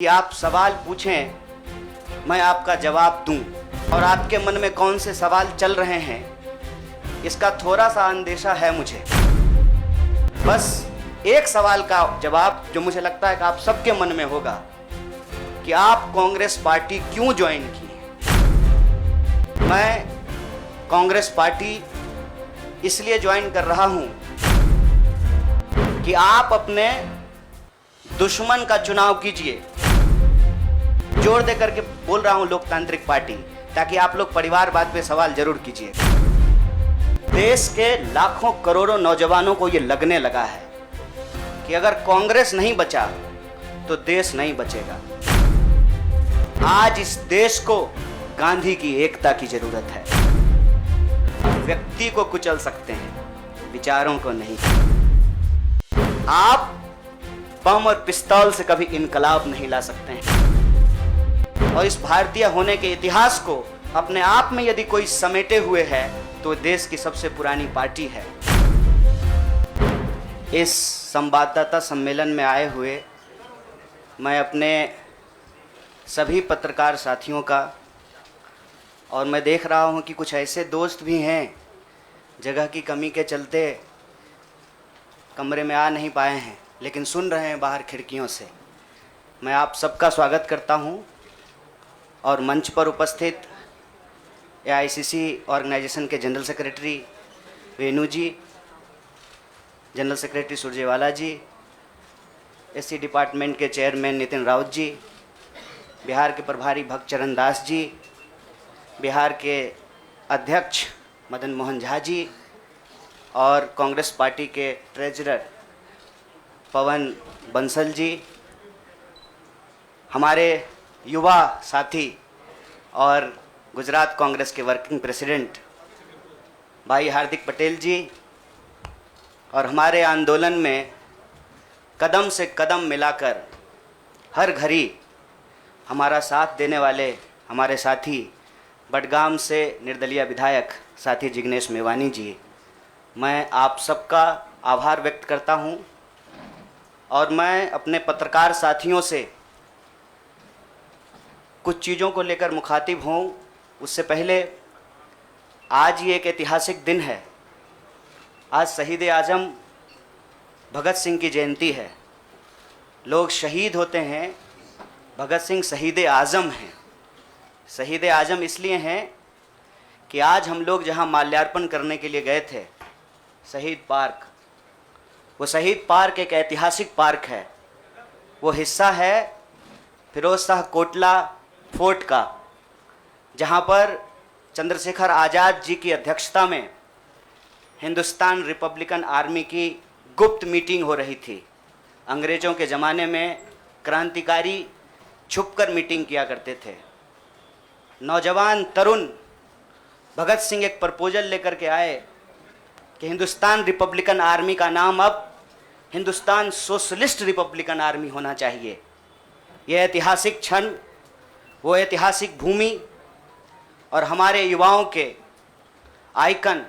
कि आप सवाल पूछें, मैं आपका जवाब दूं और आपके मन में कौन से सवाल चल रहे हैं इसका थोड़ा सा अंदेशा है मुझे। बस एक सवाल का जवाब जो मुझे लगता है कि आप सबके मन में होगा कि आप कांग्रेस पार्टी क्यों ज्वाइन की। मैं कांग्रेस पार्टी इसलिए ज्वाइन कर रहा हूं कि आप अपने दुश्मन का चुनाव कीजिए। जोर दे करके बोल रहा हूं लोकतांत्रिक पार्टी, ताकि आप लोग परिवारवाद पे सवाल जरूर कीजिए। देश के लाखों करोड़ों नौजवानों को यह लगने लगा है कि अगर कांग्रेस नहीं बचा तो देश नहीं बचेगा। आज इस देश को गांधी की एकता की जरूरत है। व्यक्ति को कुचल सकते हैं, विचारों को नहीं। आप बम और पिस्तौल से कभी इनकलाब नहीं ला सकते हैं। और इस भारतीय होने के इतिहास को अपने आप में यदि कोई समेटे हुए है तो देश की सबसे पुरानी पार्टी है। इस संवाददाता सम्मेलन में आए हुए मैं अपने सभी पत्रकार साथियों का, और मैं देख रहा हूं कि कुछ ऐसे दोस्त भी हैं जगह की कमी के चलते कमरे में आ नहीं पाए हैं, लेकिन सुन रहे हैं बाहर खिड़कियों से। मैं आप सबका स्वागत करता हूं और मंच पर उपस्थित एआईसीसी ऑर्गेनाइजेशन के जनरल सेक्रेटरी वेणु जी, जनरल सेक्रेटरी सुरजेवाला जी, एससी डिपार्टमेंट के चेयरमैन नितिन राउत जी, बिहार के प्रभारी भक्तचरण दास जी, बिहार के अध्यक्ष मदन मोहन झा जी और कांग्रेस पार्टी के ट्रेजरर पवन बंसल जी, हमारे युवा साथी और गुजरात कांग्रेस के वर्किंग प्रेसिडेंट भाई हार्दिक पटेल जी, और हमारे आंदोलन में कदम से कदम मिलाकर हर घड़ी हमारा साथ देने वाले हमारे साथी बडगाम से निर्दलीय विधायक साथी जिग्नेश मेवानी जी, मैं आप सबका आभार व्यक्त करता हूं। और मैं अपने पत्रकार साथियों से कुछ चीज़ों को लेकर मुखातिब हूँ। उससे पहले आज ये एक ऐतिहासिक दिन है। आज शहीद आज़म भगत सिंह की जयंती है। लोग शहीद होते हैं, भगत सिंह शहीद आज़म हैं। शहीद आज़म इसलिए हैं कि आज हम लोग जहाँ माल्यार्पण करने के लिए गए थे, शहीद पार्क, वो शहीद पार्क एक ऐतिहासिक पार्क है। वो हिस्सा है फिरोज शाह कोटला फोर्ट का, जहाँ पर चंद्रशेखर आज़ाद जी की अध्यक्षता में हिंदुस्तान रिपब्लिकन आर्मी की गुप्त मीटिंग हो रही थी। अंग्रेज़ों के ज़माने में क्रांतिकारी छुपकर मीटिंग किया करते थे। नौजवान तरुण भगत सिंह एक प्रपोजल लेकर के आए कि हिंदुस्तान रिपब्लिकन आर्मी का नाम अब हिंदुस्तान सोशलिस्ट रिपब्लिकन आर्मी होना चाहिए। यह ऐतिहासिक क्षण, वो ऐतिहासिक भूमि और हमारे युवाओं के आइकन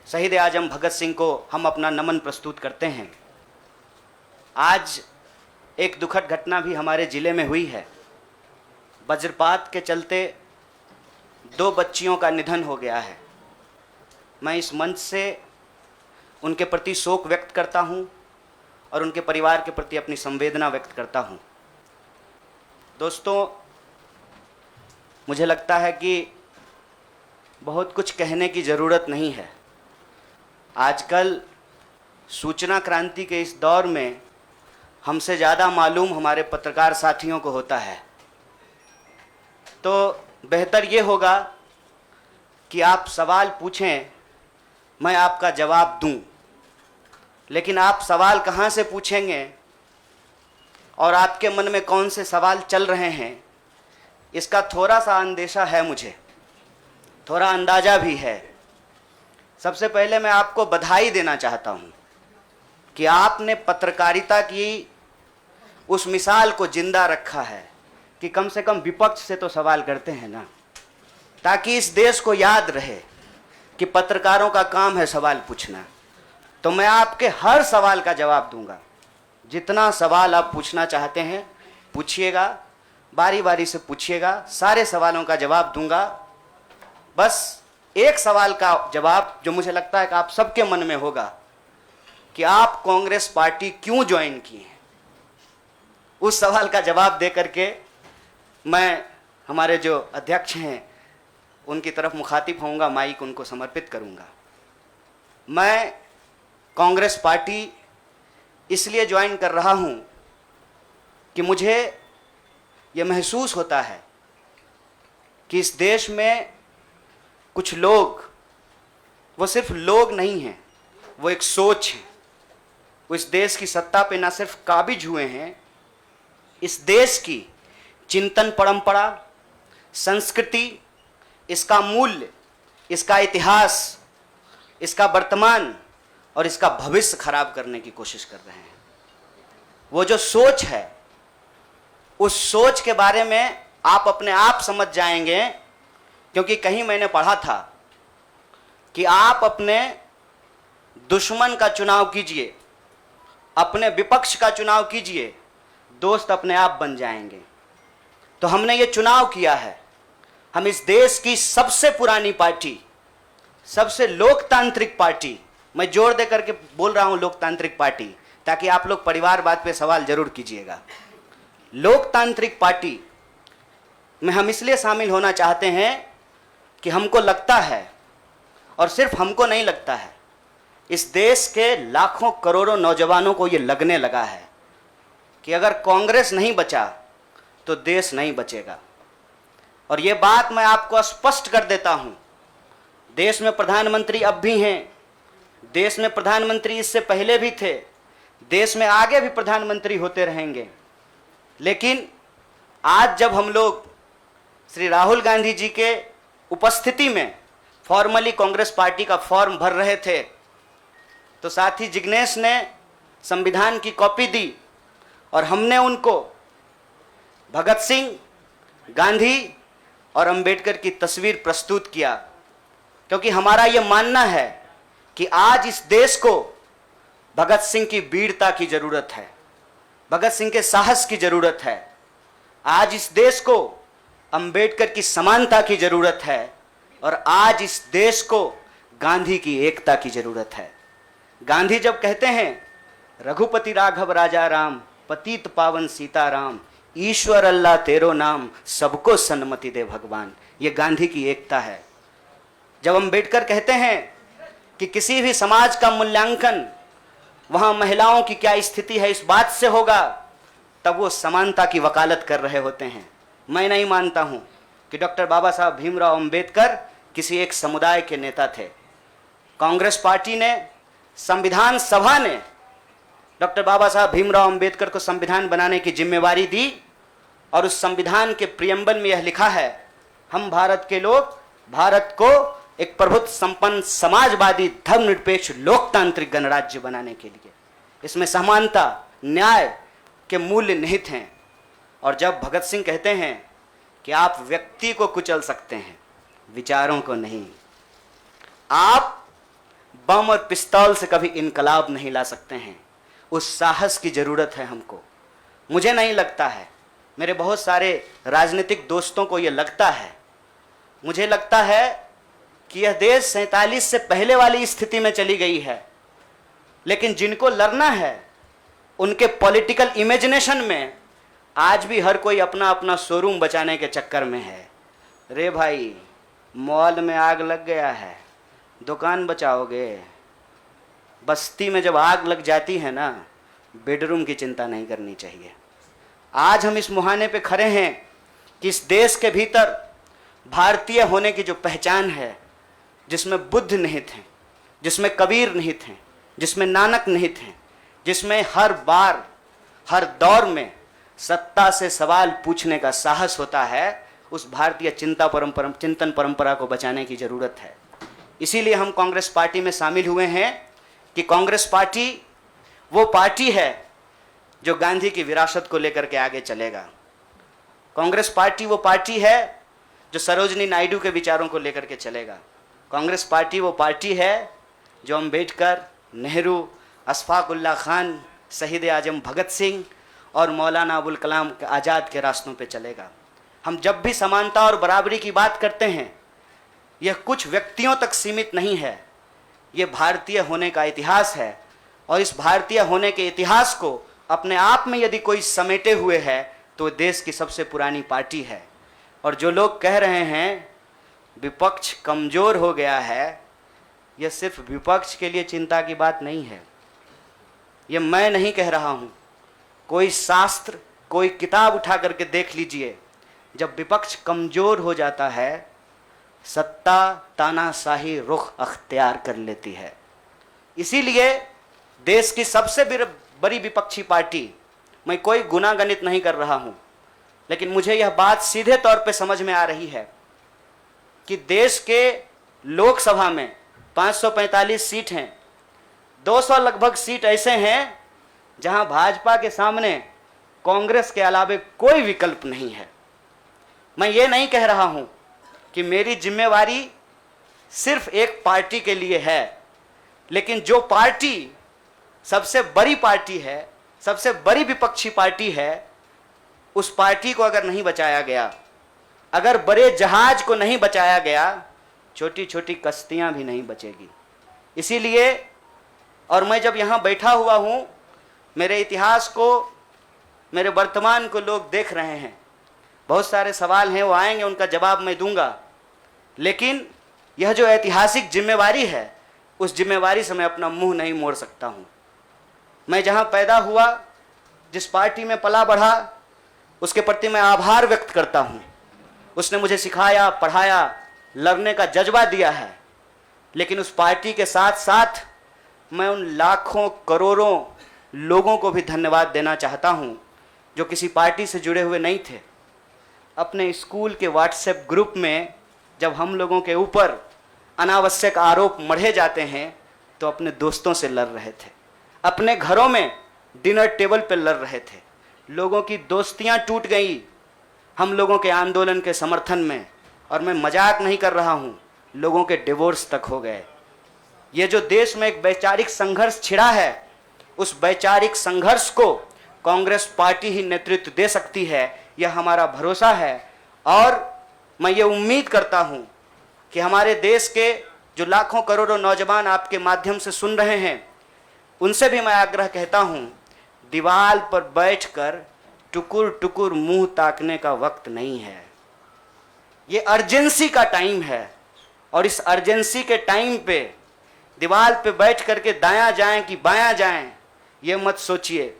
शहीद आज़म भगत सिंह को हम अपना नमन प्रस्तुत करते हैं। आज एक दुखद घटना भी हमारे ज़िले में हुई है। वज्रपात के चलते 2 बच्चियों का निधन हो गया है। मैं इस मंच से उनके प्रति शोक व्यक्त करता हूं और उनके परिवार के प्रति अपनी संवेदना व्यक्त करता हूं। दोस्तों, मुझे लगता है कि बहुत कुछ कहने की ज़रूरत नहीं है। आजकल सूचना क्रांति के इस दौर में हमसे ज़्यादा मालूम हमारे पत्रकार साथियों को होता है। तो बेहतर ये होगा कि आप सवाल पूछें, मैं आपका जवाब दूं। लेकिन आप सवाल कहाँ से पूछेंगे और आपके मन में कौन से सवाल चल रहे हैं इसका थोड़ा सा अंदेशा है मुझे, थोड़ा अंदाज़ा भी है। सबसे पहले मैं आपको बधाई देना चाहता हूं कि आपने पत्रकारिता की उस मिसाल को जिंदा रखा है कि कम से कम विपक्ष से तो सवाल करते हैं ना, ताकि इस देश को याद रहे कि पत्रकारों का काम है सवाल पूछना। तो मैं आपके हर सवाल का जवाब दूंगा। जितना सवाल आप पूछना चाहते हैं पूछिएगा, बारी बारी से पूछिएगा, सारे सवालों का जवाब दूंगा। बस एक सवाल का जवाब जो मुझे लगता है कि आप सबके मन में होगा कि आप कांग्रेस पार्टी क्यों ज्वाइन किए हैं, उस सवाल का जवाब दे करके मैं हमारे जो अध्यक्ष हैं उनकी तरफ मुखातिब होऊंगा, माइक उनको समर्पित करूंगा। मैं कांग्रेस पार्टी इसलिए ज्वाइन कर रहा हूं कि मुझे ये महसूस होता है कि इस देश में कुछ लोग, वो सिर्फ लोग नहीं हैं, वो एक सोच है। वो इस देश की सत्ता पे ना सिर्फ काबिज हुए हैं, इस देश की चिंतन परंपरा, संस्कृति, इसका मूल्य, इसका इतिहास, इसका वर्तमान और इसका भविष्य खराब करने की कोशिश कर रहे हैं। वो जो सोच है, उस सोच के बारे में आप अपने आप समझ जाएंगे, क्योंकि कहीं मैंने पढ़ा था कि आप अपने दुश्मन का चुनाव कीजिए, अपने विपक्ष का चुनाव कीजिए, दोस्त अपने आप बन जाएंगे। तो हमने ये चुनाव किया है। हम इस देश की सबसे पुरानी पार्टी, सबसे लोकतांत्रिक पार्टी, मैं जोर दे करके बोल रहा हूं लोकतांत्रिक पार्टी, ताकि आप लोग परिवारवाद पे सवाल जरूर कीजिएगा। लोकतांत्रिक पार्टी में हम इसलिए शामिल होना चाहते हैं कि हमको लगता है, और सिर्फ हमको नहीं लगता है, इस देश के लाखों करोड़ों नौजवानों को ये लगने लगा है कि अगर कांग्रेस नहीं बचा तो देश नहीं बचेगा। और ये बात मैं आपको स्पष्ट कर देता हूं, देश में प्रधानमंत्री अब भी हैं, देश में प्रधानमंत्री इससे पहले भी थे, देश में आगे भी प्रधानमंत्री होते रहेंगे। लेकिन आज जब हम लोग श्री राहुल गांधी जी के उपस्थिति में फॉर्मली कांग्रेस पार्टी का फॉर्म भर रहे थे, तो साथी जिग्नेश ने संविधान की कॉपी दी और हमने उनको भगत सिंह, गांधी और अंबेडकर की तस्वीर प्रस्तुत किया, क्योंकि हमारा यह मानना है कि आज इस देश को भगत सिंह की वीरता की जरूरत है, भगत सिंह के साहस की जरूरत है। आज इस देश को अंबेडकर की समानता की जरूरत है, और आज इस देश को गांधी की एकता की जरूरत है। गांधी जब कहते हैं रघुपति राघव राजा राम, पतित पावन सीताराम, ईश्वर अल्लाह तेरो नाम, सबको सन्मति दे भगवान, ये गांधी की एकता है। जब अंबेडकर कहते हैं कि किसी भी समाज का मूल्यांकन वहां महिलाओं की क्या स्थिति है इस बात से होगा, तब वो समानता की वकालत कर रहे होते हैं। मैं नहीं मानता हूं कि डॉक्टर बाबा साहब भीमराव अंबेडकर किसी एक समुदाय के नेता थे। कांग्रेस पार्टी ने, संविधान सभा ने डॉक्टर बाबा साहब भीमराव अंबेडकर को संविधान बनाने की जिम्मेवारी दी, और उस संविधान के प्रियम्बल में यह लिखा है, हम भारत के लोग भारत को एक प्रभुत्व संपन्न समाजवादी धर्मनिरपेक्ष लोकतांत्रिक गणराज्य बनाने के लिए, इसमें समानता, न्याय के मूल्य निहित हैं। और जब भगत सिंह कहते हैं कि आप व्यक्ति को कुचल सकते हैं, विचारों को नहीं, आप बम और पिस्तौल से कभी इनकलाब नहीं ला सकते हैं, उस साहस की जरूरत है हमको। मुझे नहीं लगता है, मेरे बहुत सारे राजनीतिक दोस्तों को यह लगता है, मुझे लगता है कि यह देश 47 से पहले वाली स्थिति में चली गई है। लेकिन जिनको लड़ना है, उनके पॉलिटिकल इमेजिनेशन में आज भी हर कोई अपना अपना शोरूम बचाने के चक्कर में है। रे भाई, मॉल में आग लग गया है, दुकान बचाओगे? बस्ती में जब आग लग जाती है ना, बेडरूम की चिंता नहीं करनी चाहिए। आज हम इस मुहाने पे खड़े हैं कि इस देश के भीतर भारतीय होने की जो पहचान है, जिसमें बुद्ध निहित हैं, जिसमें कबीर निहित हैं, जिसमें नानक निहित हैं, जिसमें हर बार हर दौर में सत्ता से सवाल पूछने का साहस होता है, उस भारतीय चिंतन परंपरा को बचाने की जरूरत है। इसीलिए हम कांग्रेस पार्टी में शामिल हुए हैं कि कांग्रेस पार्टी वो पार्टी है जो गांधी की विरासत को लेकर के आगे चलेगा। कांग्रेस पार्टी वो पार्टी है जो सरोजनी नायडू के विचारों को लेकर के चलेगा। कांग्रेस पार्टी वो पार्टी है जो अंबेडकर, नेहरू, अशफाक उल्लाह खान, शहीद आजम भगत सिंह, और मौलाना अबुल कलाम आज़ाद के रास्तों पे चलेगा। हम जब भी समानता और बराबरी की बात करते हैं, यह कुछ व्यक्तियों तक सीमित नहीं है, ये भारतीय होने का इतिहास है। और इस भारतीय होने के इतिहास को अपने आप में यदि कोई समेटे हुए है तो देश की सबसे पुरानी पार्टी है। और जो लोग कह रहे हैं विपक्ष कमज़ोर हो गया है, यह सिर्फ विपक्ष के लिए चिंता की बात नहीं है। यह मैं नहीं कह रहा हूँ, कोई शास्त्र, कोई किताब उठा करके देख लीजिए। जब विपक्ष कमज़ोर हो जाता है, सत्ता तानाशाही रुख अख्तियार कर लेती है। इसीलिए देश की सबसे बड़ी विपक्षी पार्टी, मैं कोई गुनागणित नहीं कर रहा हूँ, लेकिन मुझे यह बात सीधे तौर पे समझ में आ रही है कि देश के लोकसभा में 545 सीट हैं, 200 लगभग सीट ऐसे हैं जहां भाजपा के सामने कांग्रेस के अलावे कोई विकल्प नहीं है। मैं ये नहीं कह रहा हूं कि मेरी जिम्मेवारी सिर्फ एक पार्टी के लिए है, लेकिन जो पार्टी सबसे बड़ी पार्टी है, सबसे बड़ी विपक्षी पार्टी है, उस पार्टी को अगर नहीं बचाया गया, अगर बड़े जहाज को नहीं बचाया गया, छोटी छोटी कश्तियां भी नहीं बचेगी। इसीलिए, और मैं जब यहाँ बैठा हुआ हूँ, मेरे इतिहास को, मेरे वर्तमान को लोग देख रहे हैं। बहुत सारे सवाल हैं, वो आएंगे, उनका जवाब मैं दूंगा। लेकिन यह जो ऐतिहासिक जिम्मेवारी है, उस जिम्मेवारी से मैं अपना मुंह नहीं मोड़ सकता हूँ। मैं जहाँ पैदा हुआ, जिस पार्टी में पला बढ़ा, उसके प्रति मैं आभार व्यक्त करता हूँ। उसने मुझे सिखाया, पढ़ाया, लड़ने का जज्बा दिया है। लेकिन उस पार्टी के साथ साथ मैं उन लाखों करोड़ों लोगों को भी धन्यवाद देना चाहता हूं जो किसी पार्टी से जुड़े हुए नहीं थे। अपने स्कूल के व्हाट्सएप ग्रुप में जब हम लोगों के ऊपर अनावश्यक आरोप मढ़े जाते हैं तो अपने दोस्तों से लड़ रहे थे, अपने घरों में डिनर टेबल पर लड़ रहे थे। लोगों की दोस्तियां टूट गई हम लोगों के आंदोलन के समर्थन में, और मैं मजाक नहीं कर रहा हूं, लोगों के डिवोर्स तक हो गए। ये जो देश में एक वैचारिक संघर्ष छिड़ा है, उस वैचारिक संघर्ष को कांग्रेस पार्टी ही नेतृत्व दे सकती है, यह हमारा भरोसा है। और मैं ये उम्मीद करता हूं कि हमारे देश के जो लाखों करोड़ों नौजवान आपके माध्यम से सुन रहे हैं, उनसे भी मैं आग्रह कहता हूं, दीवार पर बैठकर टुकुर टुकुर मुंह ताकने का वक्त नहीं है। ये अर्जेंसी का टाइम है, और इस अर्जेंसी के टाइम पे दीवार पे बैठ करके दायां जाएं कि बायां जाएं, ये मत सोचिए।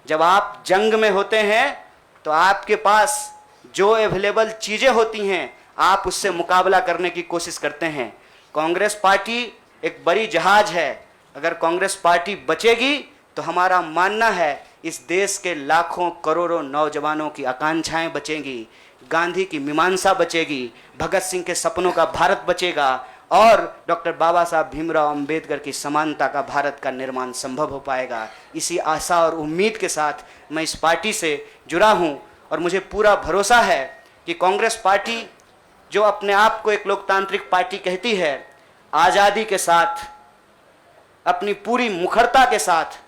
जब आप जंग में होते हैं तो आपके पास जो अवेलेबल चीज़ें होती हैं, आप उससे मुकाबला करने की कोशिश करते हैं। कांग्रेस पार्टी एक बड़ी जहाज है, अगर कांग्रेस पार्टी बचेगी तो हमारा मानना है इस देश के लाखों करोड़ों नौजवानों की आकांक्षाएं बचेंगी, गांधी की मीमांसा बचेगी, भगत सिंह के सपनों का भारत बचेगा, और डॉक्टर बाबा साहब भीमराव अंबेडकर की समानता का भारत का निर्माण संभव हो पाएगा। इसी आशा और उम्मीद के साथ मैं इस पार्टी से जुड़ा हूं, और मुझे पूरा भरोसा है कि कांग्रेस पार्टी जो अपने आप को एक लोकतांत्रिक पार्टी कहती है, आज़ादी के साथ, अपनी पूरी मुखरता के साथ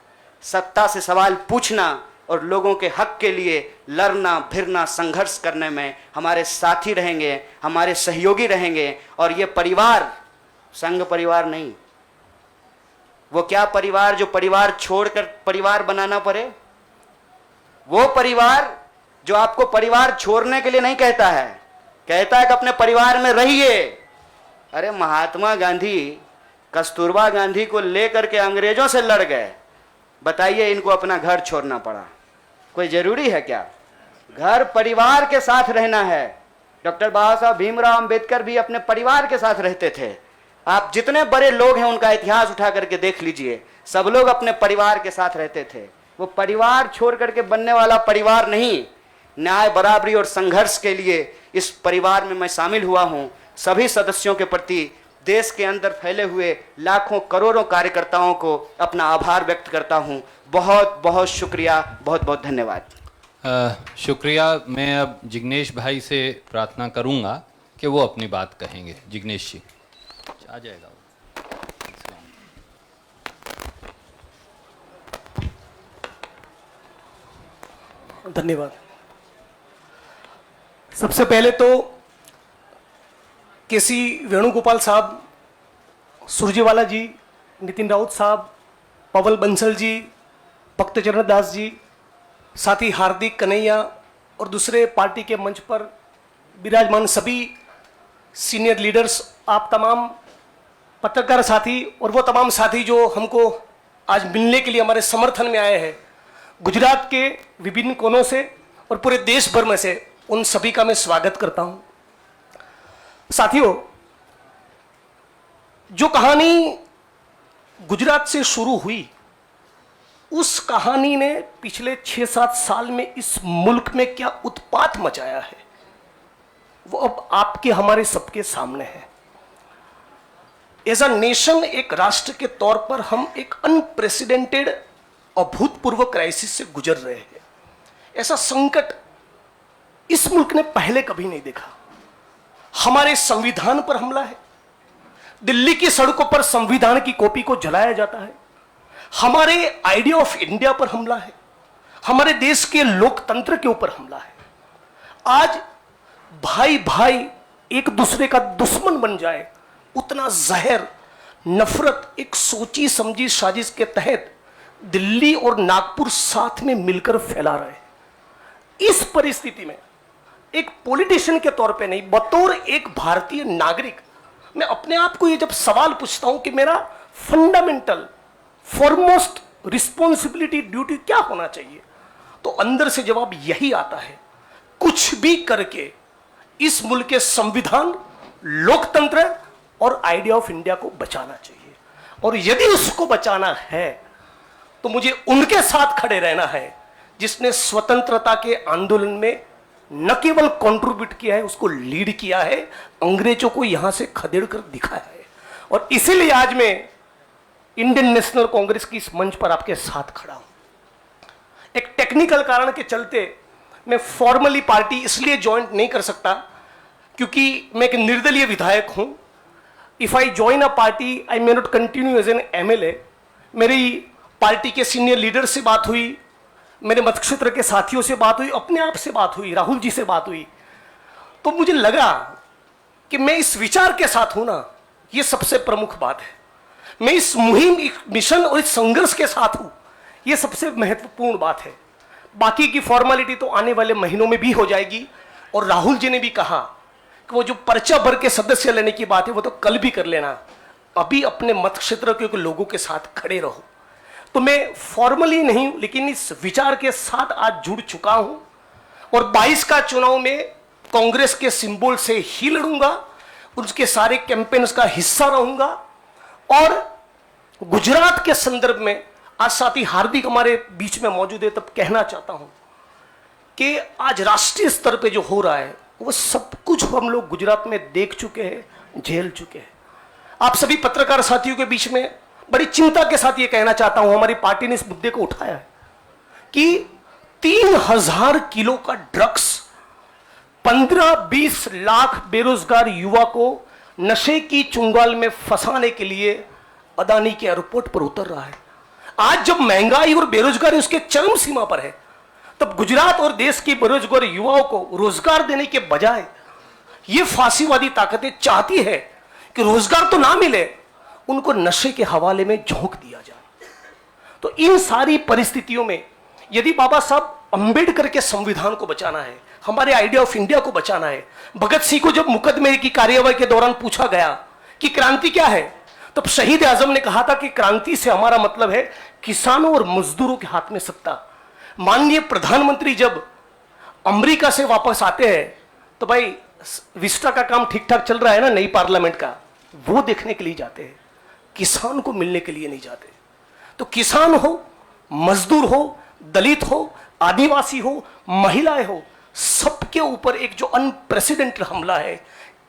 सत्ता से सवाल पूछना और लोगों के हक के लिए लड़ना भिड़ना संघर्ष करने में हमारे साथी रहेंगे, हमारे सहयोगी रहेंगे। और ये परिवार संघ परिवार नहीं, वो क्या परिवार जो परिवार छोड़कर परिवार बनाना पड़े, वो परिवार जो आपको परिवार छोड़ने के लिए नहीं कहता है, कहता है कि अपने परिवार में रहिए। अरे महात्मा गांधी कस्तूरबा गांधी को लेकर के अंग्रेजों से लड़ गए, बताइए इनको अपना घर छोड़ना पड़ा, कोई जरूरी है क्या? घर परिवार के साथ रहना है। डॉक्टर बाबा साहब भीमराव अंबेडकर भी अपने परिवार के साथ रहते थे। आप जितने बड़े लोग हैं उनका इतिहास उठा करके देख लीजिए, सब लोग अपने परिवार के साथ रहते थे। वो परिवार छोड़ करके बनने वाला परिवार नहीं। न्याय, बराबरी और संघर्ष के लिए इस परिवार में मैं शामिल हुआ हूं। सभी सदस्यों के प्रति, देश के अंदर फैले हुए लाखों करोड़ों कार्यकर्ताओं को अपना आभार व्यक्त करता हूं। बहुत बहुत शुक्रिया, बहुत बहुत धन्यवाद। शुक्रिया। मैं अब जिग्नेश भाई से प्रार्थना करूंगा कि वो अपनी बात कहेंगे। जिग्नेश जी आ जाएगा। धन्यवाद। सबसे पहले तो केसी वेणुगोपाल साहब, सुरजेवाला जी, नितिन राउत साहब, पवल बंसल जी, भक्तचरण दास जी, साथ ही हार्दिक कन्हैया और दूसरे पार्टी के मंच पर विराजमान सभी सीनियर लीडर्स, आप तमाम पत्रकार साथी और वो तमाम साथी जो हमको आज मिलने के लिए हमारे समर्थन में आए हैं, गुजरात के विभिन्न कोनों से और पूरे देश भर में से, उन सभी का मैं स्वागत करता हूं। साथियों, जो कहानी गुजरात से शुरू हुई, उस कहानी ने पिछले 6-7 साल में इस मुल्क में क्या उत्पात मचाया है, वो अब आपके हमारे सबके सामने है। एज अ नेशन, एक राष्ट्र के तौर पर हम एक अनप्रेसिडेंटेड, अभूतपूर्व क्राइसिस से गुजर रहे हैं। ऐसा संकट इस मुल्क ने पहले कभी नहीं देखा। हमारे संविधान पर हमला है, दिल्ली की सड़कों पर संविधान की कॉपी को जलाया जाता है, हमारे आइडिया ऑफ इंडिया पर हमला है, हमारे देश के लोकतंत्र के ऊपर हमला है। आज भाई भाई एक दूसरे का दुश्मन बन जाए, उतना जहर, नफरत एक सोची समझी साजिश के तहत दिल्ली और नागपुर साथ में मिलकर फैला रहे हैं। इस परिस्थिति में एक पॉलिटिशियन के तौर पे नहीं, बतौर एक भारतीय नागरिक, मैं अपने आप को ये जब सवाल पूछता हूं कि मेरा फंडामेंटल फॉरमोस्ट रिस्पॉन्सिबिलिटी, ड्यूटी क्या होना चाहिए, तो अंदर से जवाब यही आता है, कुछ भी करके इस मुल्क के संविधान, लोकतंत्र और आइडिया ऑफ इंडिया को बचाना चाहिए। और यदि उसको बचाना है तो मुझे उनके साथ खड़े रहना है जिसने स्वतंत्रता के आंदोलन में न केवल कंट्रीब्यूट किया है, उसको लीड किया है, अंग्रेजों को यहां से खदेड़ कर दिखाया है। और इसीलिए आज मैं इंडियन नेशनल कांग्रेस की इस मंच पर आपके साथ खड़ा हूं। एक टेक्निकल कारण के चलते मैं फॉर्मली पार्टी इसलिए ज्वाइन नहीं कर सकता क्योंकि मैं एक निर्दलीय विधायक हूं। If I join a party, I may not continue as an MLA. मेरी पार्टी के सीनियर लीडर से बात हुई, मेरे मत क्षेत्र के साथियों से बात हुई, अपने आप से बात हुई, राहुल जी से बात हुई, तो मुझे लगा कि मैं इस विचार के साथ हूं ना, ये सबसे प्रमुख बात है। मैं इस मुहिम, मिशन और इस संघर्ष के साथ हूं, ये सबसे महत्वपूर्ण बात है। बाकी की फॉर्मेलिटी तो आने वाले महीनों में भी हो जाएगी। और राहुल जी ने भी कहा कि वो जो पर्चा भर के सदस्य लेने की बात है वो तो कल भी कर लेना, अभी अपने मत क्षेत्र के लोगों के साथ खड़े रहो। तो मैं फॉर्मली नहीं, लेकिन इस विचार के साथ आज जुड़ चुका हूं और 22 का चुनाव में कांग्रेस के सिंबल से ही लड़ूंगा, उसके सारे कैंपेन्स का हिस्सा रहूंगा। और गुजरात के संदर्भ में आज साथी हार्दिक हमारे बीच में मौजूद है, तब कहना चाहता हूं कि आज राष्ट्रीय स्तर पे जो हो रहा है वो सब कुछ हम लोग गुजरात में देख चुके हैं, झेल चुके हैं। आप सभी पत्रकार साथियों के बीच में बड़ी चिंता के साथ ये कहना चाहता हूं, हमारी पार्टी ने इस मुद्दे को उठाया है कि 3000 किलो का ड्रग्स 15-20 लाख बेरोजगार युवा को नशे की चुंगाल में फंसाने के लिए अदानी के एयरपोर्ट पर उतर रहा है। आज जब महंगाई और बेरोजगारी उसके चरम सीमा पर है, तब गुजरात और देश की बेरोजगार युवाओं को रोजगार देने के बजाय ये फांसीवादी ताकतें चाहती है कि रोजगार तो ना मिले, उनको नशे के हवाले में झोंक दिया जाए। तो इन सारी परिस्थितियों में यदि बाबा साहब अंबेडकर के संविधान को बचाना है, हमारे आइडिया ऑफ इंडिया को बचाना है, भगत सिंह को जब मुकदमे की कार्यवाही के दौरान पूछा गया कि क्रांति क्या है, तब शहीद आजम ने कहा था कि क्रांति से हमारा मतलब है किसानों और मजदूरों के हाथ में सत्ता। माननीय प्रधानमंत्री जब अमेरिका से वापस आते हैं तो भाई विस्टा का काम ठीक ठाक चल रहा है ना, नई पार्लियामेंट का, वो देखने के लिए जाते हैं, किसान को मिलने के लिए नहीं जाते। तो किसान हो, मजदूर हो, दलित हो, आदिवासी हो, महिलाएं हो, सबके ऊपर एक जो अनप्रेसिडेंटेड हमला है,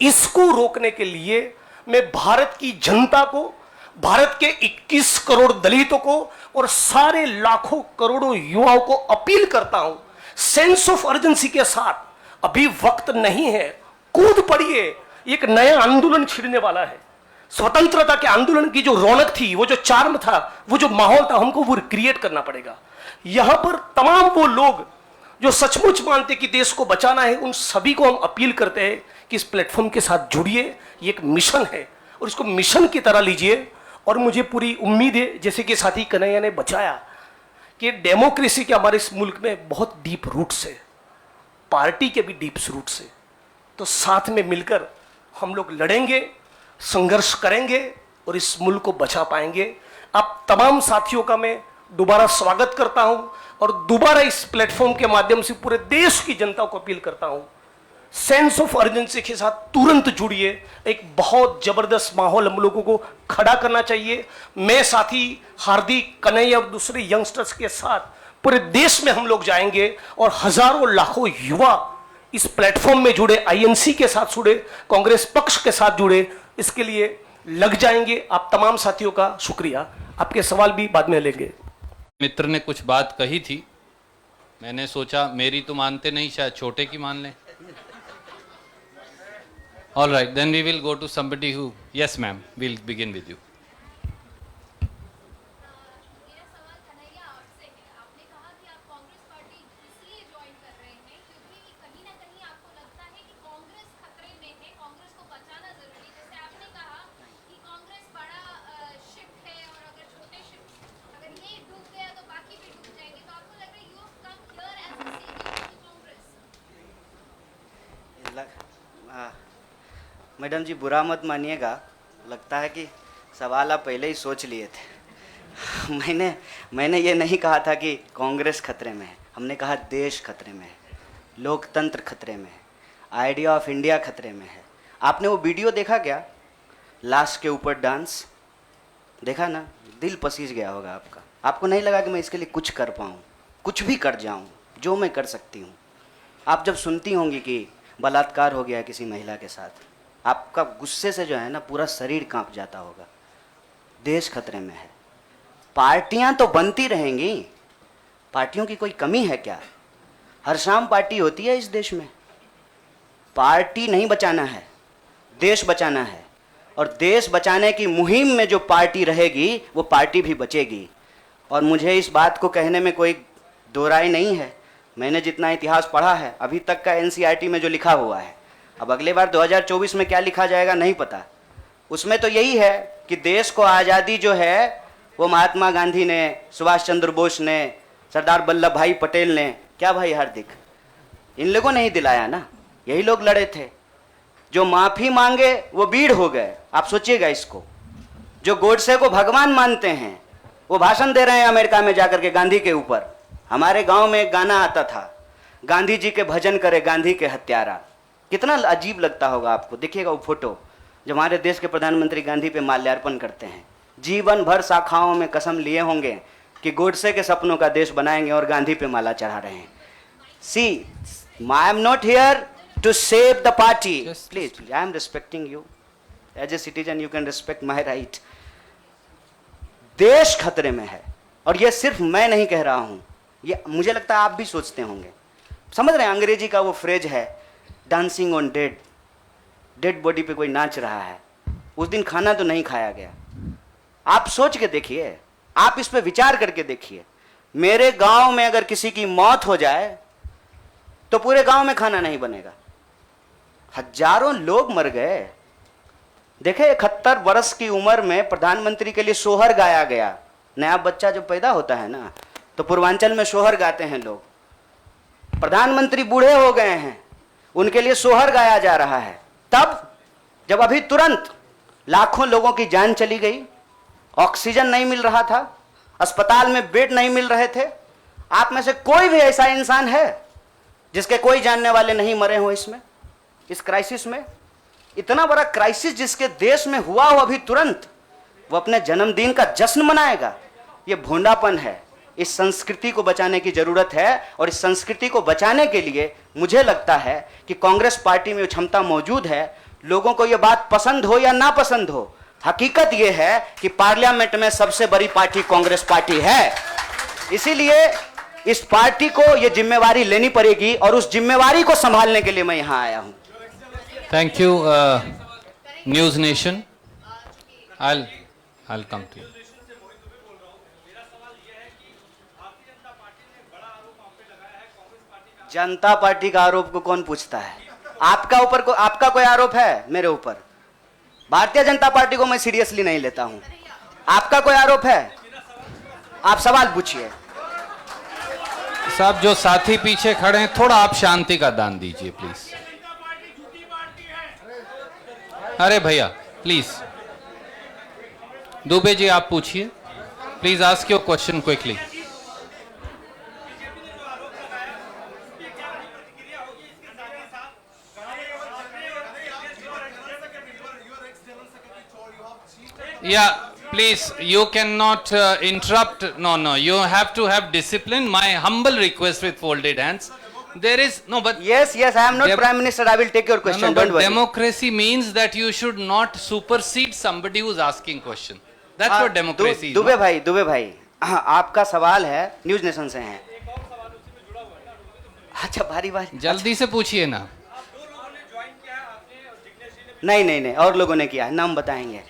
इसको रोकने के लिए मैं भारत की जनता को, भारत के 21 करोड़ दलितों को और सारे लाखों करोड़ों युवाओं को अपील करता हूं, सेंस ऑफ अर्जेंसी के साथ, अभी वक्त नहीं है, कूद पड़िए, एक नया आंदोलन छिड़ने वाला है। स्वतंत्रता के आंदोलन की जो रौनक थी, वो जो चार्म था, वो जो माहौल था, हमको वो क्रिएट करना पड़ेगा। यहां पर तमाम वो लोग जो सचमुच मानते कि देश को बचाना है, उन सभी को हम अपील करते हैं कि इस प्लेटफॉर्म के साथ जुड़िए। ये एक मिशन है और इसको मिशन की तरह लीजिए। और मुझे पूरी उम्मीद है, जैसे कि साथी कन्हैया ने बचाया, कि डेमोक्रेसी के हमारे इस मुल्क में बहुत डीप रूट्स है, पार्टी के भी डीप रूट्स है। तो साथ में मिलकर हम लोग लड़ेंगे, संघर्ष करेंगे और इस मुल्क को बचा पाएंगे। आप तमाम साथियों का मैं दोबारा स्वागत करता हूं और दोबारा इस प्लेटफॉर्म के माध्यम से पूरे देश की जनता को अपील करता हूं, सेंस ऑफ अर्जेंसी के साथ तुरंत जुड़िए। एक बहुत जबरदस्त माहौल हम लोगों को खड़ा करना चाहिए। मैं साथी हार्दिक, कन्हैया और दूसरे यंगस्टर्स के साथ पूरे देश में हम लोग जाएंगे और हजारों लाखों युवा इस प्लेटफॉर्म में जुड़े, आईएनसी के साथ जुड़े, कांग्रेस पक्ष के साथ जुड़े, इसके लिए लग जाएंगे। आप तमाम साथियों का शुक्रिया। आपके सवाल भी बाद में लेंगे। मित्र ने कुछ बात कही थी, मैंने सोचा मेरी तो मानते नहीं, शायद छोटे की मान लें। All right, then we will go to somebody who, yes ma'am, we'll begin with you. मेरा सवाल कन्हैया आपसे है। आपने कहा कि आप कांग्रेस पार्टी इसलिए ज्वाइन कर रहे हैं क्योंकि कहीं ना कहीं आपको लगता है कि कांग्रेस खतरे में है, कांग्रेस को बचाना जरूरी है। जैसे आपने कहा कि कांग्रेस बड़ा शिप है और अगर छोटे शिप, अगर ये डूब गया तो बाकी भी डूब जाएंगे। तो आपको लग रहा है you have come here as a saviour to Congress. Madam ji बुरा मत मानिएगा, लगता है कि सवाल आप पहले ही सोच लिए थे। मैंने ये नहीं कहा था कि कांग्रेस खतरे में है, हमने कहा देश खतरे में है, लोकतंत्र खतरे में है, आइडिया ऑफ इंडिया खतरे में है। आपने वो वीडियो देखा क्या, लाश के ऊपर डांस देखा ना? दिल पसीज गया होगा आपका। आपको नहीं लगा कि मैं इसके लिए कुछ कर पाऊँ, कुछ भी कर जाऊँ जो मैं कर सकती हूँ। आप जब सुनती होंगी कि बलात्कार हो गया है किसी महिला के साथ, आपका गुस्से से जो है ना पूरा शरीर कांप जाता होगा। देश खतरे में है। पार्टियां तो बनती रहेंगी, पार्टियों की कोई कमी है क्या? हर शाम पार्टी होती है इस देश में। पार्टी नहीं बचाना है, देश बचाना है। और देश बचाने की मुहिम में जो पार्टी रहेगी वो पार्टी भी बचेगी। और मुझे इस बात को कहने में कोई दो राय नहीं है। मैंने जितना इतिहास पढ़ा है अभी तक का एनसीईआरटी में जो लिखा हुआ है, अब अगले बार 2024 में क्या लिखा जाएगा नहीं पता। उसमें तो यही है कि देश को आज़ादी जो है वो महात्मा गांधी ने, सुभाष चंद्र बोस ने, सरदार वल्लभ भाई पटेल ने, क्या भाई हार्दिक, इन लोगों ने ही दिलाया ना। यही लोग लड़े थे। जो माफ़ी मांगे वो बीड़ हो गए। आप सोचिएगा इसको। जो गोडसे को भगवान मानते हैं वो भाषण दे रहे हैं अमेरिका में जाकर के गांधी के ऊपर। हमारे गांव में एक गाना आता था, गांधी जी के भजन करे गांधी के हत्यारा। कितना अजीब लगता होगा आपको। देखिएगा वो फोटो जब हमारे देश के प्रधानमंत्री गांधी पे माल्यार्पण करते हैं। जीवन भर शाखाओं में कसम लिए होंगे कि गोडसे के सपनों का देश बनाएंगे और गांधी पे माला चढ़ा रहे हैं। See, I am not here to save the party, please, I am respecting you as a citizen, you can respect my right. देश खतरे में है और ये सिर्फ मैं नहीं कह रहा हूं, ये मुझे लगता है आप भी सोचते होंगे। समझ रहे हैं, अंग्रेजी का वो फ्रेज है dancing on dead, dead body पे कोई नाच रहा है। उस दिन खाना तो नहीं खाया गया। आप सोच के देखिए, आप इस पे विचार करके देखिए। मेरे गांव में अगर किसी की मौत हो जाए तो पूरे गांव में खाना नहीं बनेगा। हजारों लोग मर गए। देखे 71 वर्ष की उम्र में प्रधानमंत्री के लिए सोहर गाया गया। नया बच्चा जब पैदा होता है ना तो पूर्वांचल में सोहर गाते हैं लोग। प्रधानमंत्री बूढ़े हो गए हैं, उनके लिए सोहर गाया जा रहा है। तब जब अभी तुरंत लाखों लोगों की जान चली गई, ऑक्सीजन नहीं मिल रहा था, अस्पताल में बेड नहीं मिल रहे थे। आप में से कोई भी ऐसा इंसान है जिसके कोई जानने वाले नहीं मरे हो इसमें, इस क्राइसिस में? इतना बड़ा क्राइसिस जिसके देश में हुआ हो अभी तुरंत, वो अपने जन्मदिन का जश्न मनाएगा? ये भोंडापन है। इस संस्कृति को बचाने की जरूरत है और इस संस्कृति को बचाने के लिए मुझे लगता है कि कांग्रेस पार्टी में क्षमता मौजूद है। लोगों को यह बात पसंद हो या ना पसंद हो, हकीकत यह है कि पार्लियामेंट में सबसे बड़ी पार्टी कांग्रेस पार्टी है। इसीलिए इस पार्टी को यह जिम्मेवारी लेनी पड़ेगी और उस जिम्मेवारी को संभालने के लिए मैं यहां आया हूं। Thank you news nation. I'll come to you. मेरा सवाल यह है कि भारतीय जनता पार्टी ने बड़ा आरोप आप पे लगाया है, कांग्रेस पार्टी पे जनता पार्टी का आरोप को कौन पूछता है? आपका कोई आरोप है मेरे ऊपर? भारतीय जनता पार्टी को मैं सीरियसली नहीं लेता हूं। आपका कोई आरोप है? आप सवाल पूछिए। साहब, जो साथी पीछे खड़े हैं, थोड़ा आप शांति का दान दीजिए प्लीज। अरे भैया प्लीज, दुबे जी आप पूछिए please, ask your question quickly. Yeah, please, you cannot interrupt. No, you have to have discipline. My humble request with folded hands. There is no, but Yes, I am not Prime Minister. I will take your no, question. but Don't worry. democracy means that you should not supersede somebody who's asking question. That's what democracy is. Dubey भाई, हाँ, आपका सवाल है, news nation से हैं। अच्छा, बारी जल्दी से पूछिए ना। नहीं, और लोगों ने किया है, नाम बताएंगे।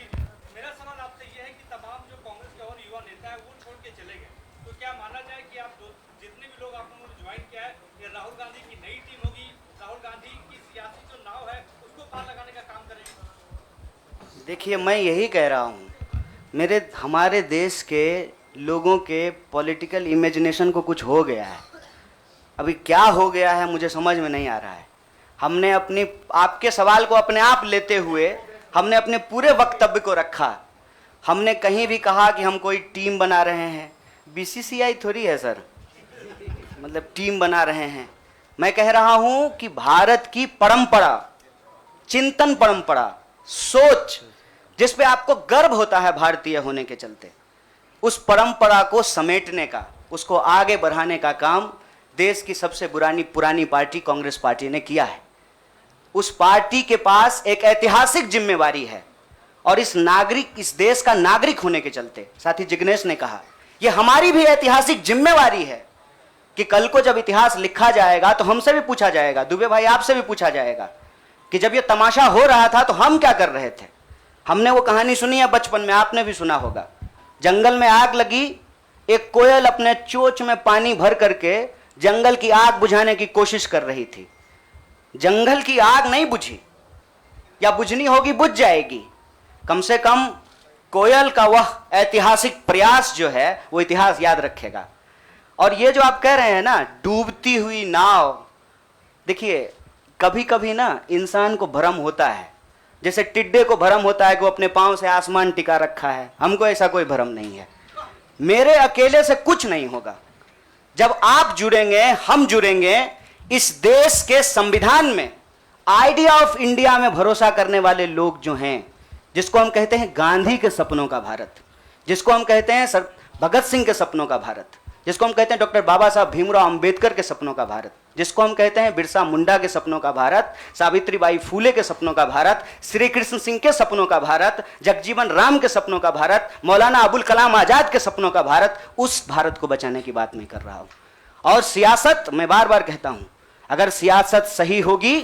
मेरा सवाल आपसे ये है कि तमाम जो कांग्रेस के और युवा नेता है वो छोड़ के चले गए, तो क्या माना जाए कि आप जितने भी लोग आपने ज्वाइन किया है, ये राहुल गांधी की नई टीम होगी, राहुल गांधी की सियासी जो नाव है उसको पार लगाने का काम करेगी? देखिए, मैं यही कह रहा हूँ, हमारे देश के लोगों के पॉलिटिकल इमेजिनेशन को कुछ हो गया है। अभी क्या हो गया है मुझे समझ में नहीं आ रहा है। हमने आपके सवाल को अपने आप लेते हुए हमने अपने पूरे वक्तव्य को रखा। हमने कहीं भी कहा कि हम कोई टीम बना रहे हैं? बीसीसीआई थोड़ी है सर, मतलब टीम बना रहे हैं। मैं कह रहा हूं कि भारत की परंपरा, चिंतन परंपरा, सोच, जिस पे आपको गर्व होता है भारतीय होने के चलते, उस परंपरा को समेटने का, उसको आगे बढ़ाने का काम देश की सबसे पुरानी पार्टी कांग्रेस पार्टी ने किया है। उस पार्टी के पास एक ऐतिहासिक जिम्मेवारी है और इस देश का नागरिक होने के चलते, साथी जिग्नेश ने कहा, यह हमारी भी ऐतिहासिक जिम्मेवारी है कि कल को जब इतिहास लिखा जाएगा तो हमसे भी पूछा जाएगा, दुबे भाई आपसे भी पूछा जाएगा कि जब यह तमाशा हो रहा था तो हम क्या कर रहे थे। हमने वो कहानी सुनी है बचपन में, आपने भी सुना होगा। जंगल में आग लगी, एक कोयल अपने चोंच में पानी भर करके जंगल की आग बुझाने की कोशिश कर रही थी। जंगल की आग नहीं बुझी, या बुझनी होगी बुझ जाएगी। कम से कम कोयल का वह ऐतिहासिक प्रयास जो है वो इतिहास याद रखेगा। और ये जो आप कह रहे हैं ना, डूबती हुई नाव, देखिए कभी कभी ना इंसान को भ्रम होता है, जैसे टिड्डे को भ्रम होता है कि वो अपने पांव से आसमान टिका रखा है। हमको ऐसा कोई भ्रम नहीं है। मेरे अकेले से कुछ नहीं होगा। जब आप जुड़ेंगे, हम जुड़ेंगे, इस देश के संविधान में, आइडिया ऑफ इंडिया में भरोसा करने वाले लोग जो हैं, जिसको हम कहते हैं गांधी के सपनों का भारत, जिसको हम कहते हैं भगत सिंह के सपनों का भारत, जिसको हम कहते हैं डॉक्टर बाबा साहब भीमराव अंबेडकर के सपनों का भारत, जिसको हम कहते हैं बिरसा मुंडा के सपनों का भारत, सावित्रीबाई फूले के सपनों का भारत, श्री कृष्ण सिंह के सपनों का भारत, जगजीवन राम के सपनों का भारत, मौलाना अबुल कलाम आजाद के सपनों का भारत, उस भारत को बचाने की बात मैं कर रहा हूं। और सियासत, मैं बार बार कहता हूं, अगर सियासत सही होगी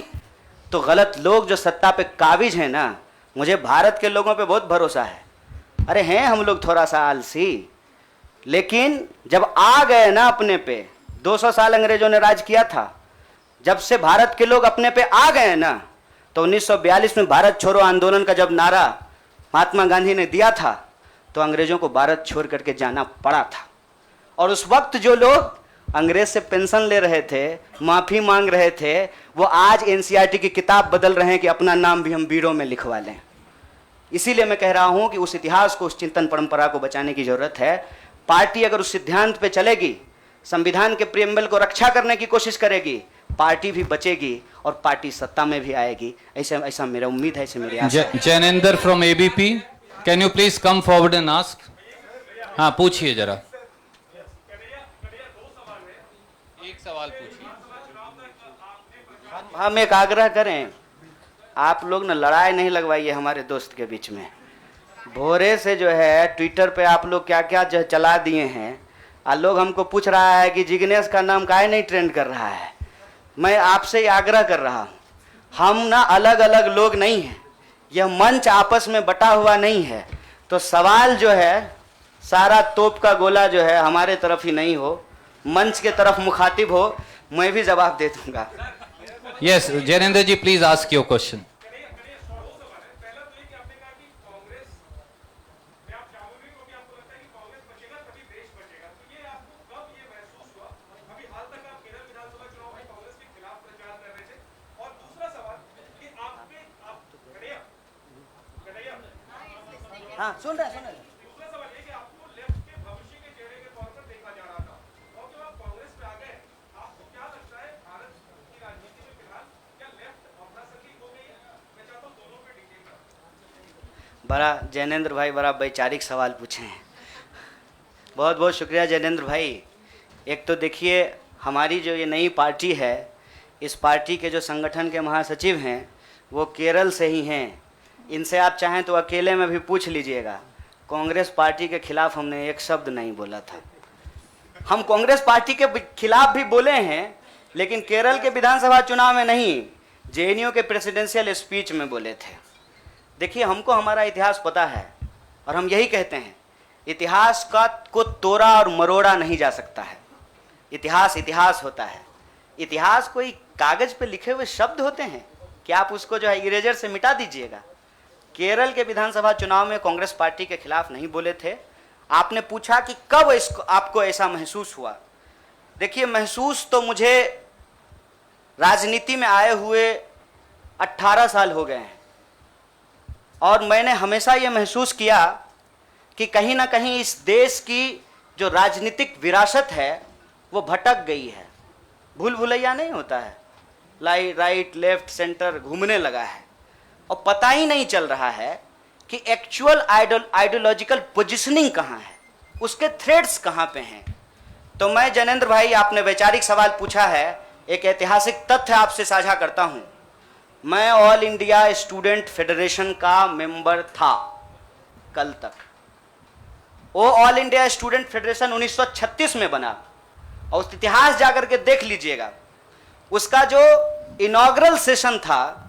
तो गलत लोग जो सत्ता पे काबिज हैं ना, मुझे भारत के लोगों पे बहुत भरोसा है। अरे हैं हम लोग थोड़ा सा आलसी, लेकिन जब आ गए ना अपने पे, 200 साल अंग्रेजों ने राज किया था, जब से भारत के लोग अपने पे आ गए ना, तो 1942 में भारत छोड़ो आंदोलन का जब नारा महात्मा गांधी ने दिया था, तो अंग्रेजों को भारत छोड़ करके जाना पड़ा था। और उस वक्त जो लोग अंग्रेज से पेंशन ले रहे थे, माफी मांग रहे थे, वो आज एनसीईआरटी की किताब बदल रहे हैं कि अपना नाम भी हम वीरों में लिखवा लें। इसीलिए मैं कह रहा हूं कि उस इतिहास को, उस चिंतन परंपरा को बचाने की जरूरत है। पार्टी अगर उस सिद्धांत पे चलेगी, संविधान के प्रियम्बल को रक्षा करने की कोशिश करेगी, पार्टी भी बचेगी और पार्टी सत्ता में भी आएगी। ऐसा मेरा उम्मीद है, ऐसे मेरी आशा है। Jainendra from ABP, can you please come forward and ask. हाँ पूछिए जरा, एक सवाल पूछिए। हम एक आग्रह करें, आप लोग ना लड़ाई नहीं लगवाइए हमारे दोस्त के बीच में। भोरे से जो है ट्विटर पे आप लोग क्या क्या जो चला दिए हैं, लोग हमको पूछ रहा है कि जिग्नेश का नाम काहे नहीं ट्रेंड कर रहा है। मैं आपसे आग्रह कर रहा हूँ, हम ना अलग अलग लोग नहीं हैं, यह मंच आपस में बटा हुआ नहीं है। तो सवाल जो है, सारा तोप का गोला जो है हमारे तरफ ही नहीं हो, मंच के तरफ मुखातिब हो, मैं भी जवाब दे दूंगा। Yes, Jainendra ji, please ask your question. हाँ, सुन रहे हैं। दूसरा सवाल ये कि आपको लेफ्ट के भविष्य के चेहरे के तौर पर देखा जा रहा था और जब आप कांग्रेस पे आ गए, आपको क्या लगता है भारत की राजनीति में फिलहाल क्या लेफ्ट अप्रासंगिक हो गई है? मैं चाहता हूँ दोनों पे डिटेल करें। बड़ा जैनेंद्र भाई बड़ा वैचारिक सवाल पूछे हैं। बहुत बहुत शुक्रिया जैनेंद्र भाई। एक तो देखिए, हमारी जो ये नई पार्टी है, इस पार्टी के जो संगठन के महासचिव हैं वो केरल से ही हैं। इनसे आप चाहें तो अकेले में भी पूछ लीजिएगा, कांग्रेस पार्टी के खिलाफ हमने एक शब्द नहीं बोला था। हम कांग्रेस पार्टी के खिलाफ भी बोले हैं, लेकिन केरल के विधानसभा चुनाव में नहीं, जेएनयू के प्रेसिडेंशियल स्पीच में बोले थे। देखिए, हमको हमारा इतिहास पता है और हम यही कहते हैं, इतिहास को तोड़ा और मरोड़ा नहीं जा सकता है। इतिहास इतिहास होता है। इतिहास कोई कागज पे लिखे हुए शब्द होते हैं कि आप उसको जो है इरेजर से मिटा दीजिएगा। केरल के विधानसभा चुनाव में कांग्रेस पार्टी के खिलाफ नहीं बोले थे। आपने पूछा कि कब इसको आपको ऐसा महसूस हुआ। देखिए, महसूस तो मुझे राजनीति में आए हुए 18 साल हो गए हैं और मैंने हमेशा ये महसूस किया कि कहीं ना कहीं इस देश की जो राजनीतिक विरासत है वो भटक गई है। भूल भुलैया नहीं होता है, राइट लेफ्ट सेंटर घूमने लगा है और पता ही नहीं चल रहा है कि एक्चुअल आइडियोलॉजिकल पोजिशनिंग कहाँ है, उसके थ्रेड्स कहाँ पे हैं। तो मैं जैनेंद्र भाई, आपने वैचारिक सवाल पूछा है, एक ऐतिहासिक तथ्य आपसे साझा करता हूँ। मैं ऑल इंडिया स्टूडेंट फेडरेशन का मेंबर था कल तक। वो ऑल इंडिया स्टूडेंट फेडरेशन 1936 में बना और उस इतिहास जाकर के देख लीजिएगा। उसका जो इनॉग्रल सेशन था,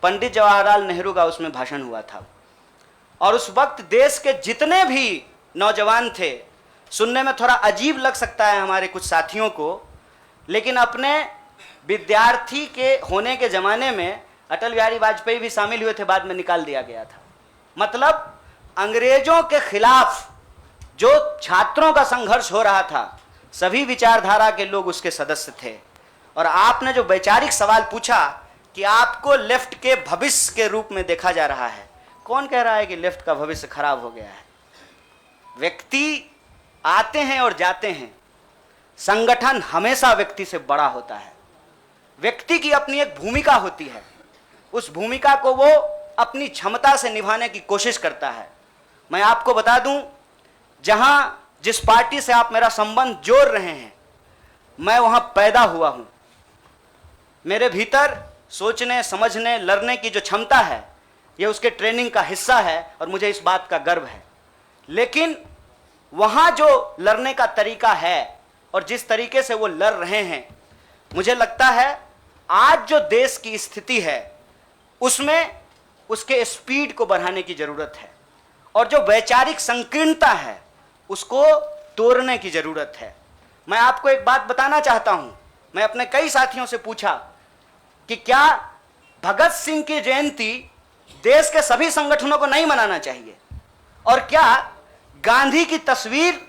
पंडित जवाहरलाल नेहरू का उसमें भाषण हुआ था और उस वक्त देश के जितने भी नौजवान थे, सुनने में थोड़ा अजीब लग सकता है हमारे कुछ साथियों को, लेकिन अपने विद्यार्थी के होने के ज़माने में अटल बिहारी वाजपेयी भी शामिल हुए थे, बाद में निकाल दिया गया था। मतलब अंग्रेजों के खिलाफ जो छात्रों का संघर्ष हो रहा था, सभी विचारधारा के लोग उसके सदस्य थे। और आपने जो वैचारिक सवाल पूछा कि आपको लेफ्ट के भविष्य के रूप में देखा जा रहा है, कौन कह रहा है कि लेफ्ट का भविष्य खराब हो गया है? व्यक्ति आते हैं और जाते हैं, संगठन हमेशा व्यक्ति से बड़ा होता है। व्यक्ति की अपनी एक भूमिका होती है, उस भूमिका को वो अपनी क्षमता से निभाने की कोशिश करता है। मैं आपको बता दूं, जहां जिस पार्टी से आप मेरा संबंध जोड़ रहे हैं, मैं वहां पैदा हुआ हूं। मेरे भीतर सोचने, समझने, लड़ने की जो क्षमता है, यह उसके ट्रेनिंग का हिस्सा है और मुझे इस बात का गर्व है। लेकिन वहां जो लड़ने का तरीका है और जिस तरीके से वो लड़ रहे हैं, मुझे लगता है आज जो देश की स्थिति है उसमें उसके स्पीड को बढ़ाने की जरूरत है और जो वैचारिक संकीर्णता है उसको तोड़ने की जरूरत है। मैं आपको एक बात बताना चाहता हूं। मैं अपने कई साथियों से पूछा कि क्या भगत सिंह की जयंती देश के सभी संगठनों को नहीं मनाना चाहिए, और क्या गांधी की तस्वीर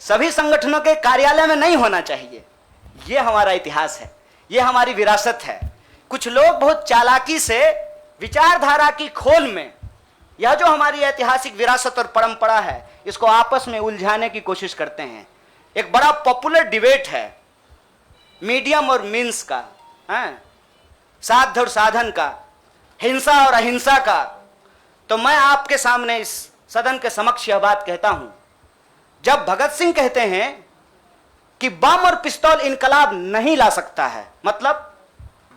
सभी संगठनों के कार्यालय में नहीं होना चाहिए? ये हमारा इतिहास है, ये हमारी विरासत है। कुछ लोग बहुत चालाकी से विचारधारा की खोल में यह जो हमारी ऐतिहासिक विरासत और परंपरा है, इसको आपस में उलझाने की कोशिश करते हैं। एक बड़ा पॉपुलर डिबेट है मीडियम और मीन्स का, साध और साधन का, हिंसा और अहिंसा का। तो मैं आपके सामने इस सदन के समक्ष यह बात कहता हूं, जब भगत सिंह कहते हैं कि बम और पिस्तौल इनकलाब नहीं ला सकता है, मतलब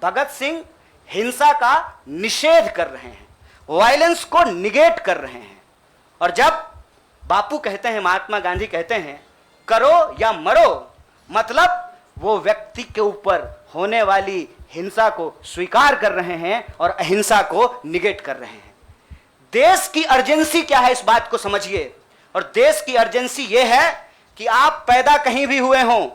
भगत सिंह हिंसा का निषेध कर रहे हैं, वायलेंस को निगेट कर रहे हैं। और जब बापू कहते हैं, महात्मा गांधी कहते हैं करो या मरो, मतलब वो व्यक्ति के ऊपर होने वाली हिंसा को स्वीकार कर रहे हैं और अहिंसा को निगेट कर रहे हैं। देश की अर्जेंसी क्या है, इस बात को समझिए। और देश की अर्जेंसी ये है कि आप पैदा कहीं भी हुए हों,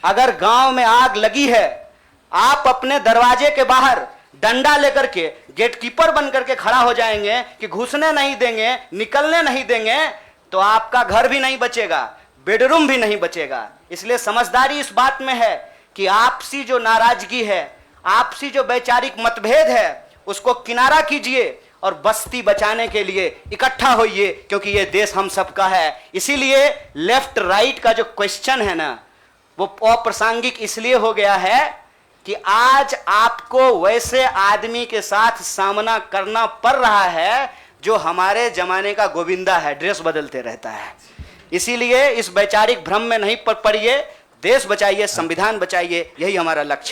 अगर गांव में आग लगी है, आप अपने दरवाजे के बाहर डंडा लेकर के गेटकीपर बन करके खड़ा हो जाएंगे कि घुसने नहीं देंगे, निकलने नहीं देंगे, तो आपका घर भी नहीं बचेगा, बेडरूम भी नहीं बचेगा। इसलिए समझदारी इस बात में है कि आपसी जो नाराजगी है, आपसी जो वैचारिक मतभेद है, उसको किनारा कीजिए और बस्ती बचाने के लिए इकट्ठा होइए, क्योंकि ये देश हम सबका है। इसीलिए लेफ्ट राइट का जो क्वेश्चन है ना, वो अप्रासंगिक इसलिए हो गया है कि आज आपको वैसे आदमी के साथ सामना करना पड़ रहा है जो हमारे जमाने का गोविंदा है, ड्रेस बदलते रहता है। इसीलिए इस वैचारिक भ्रम में नहीं पड़िए, देश बचाइए, संविधान बचाइए, यही हमारा लक्ष्य है।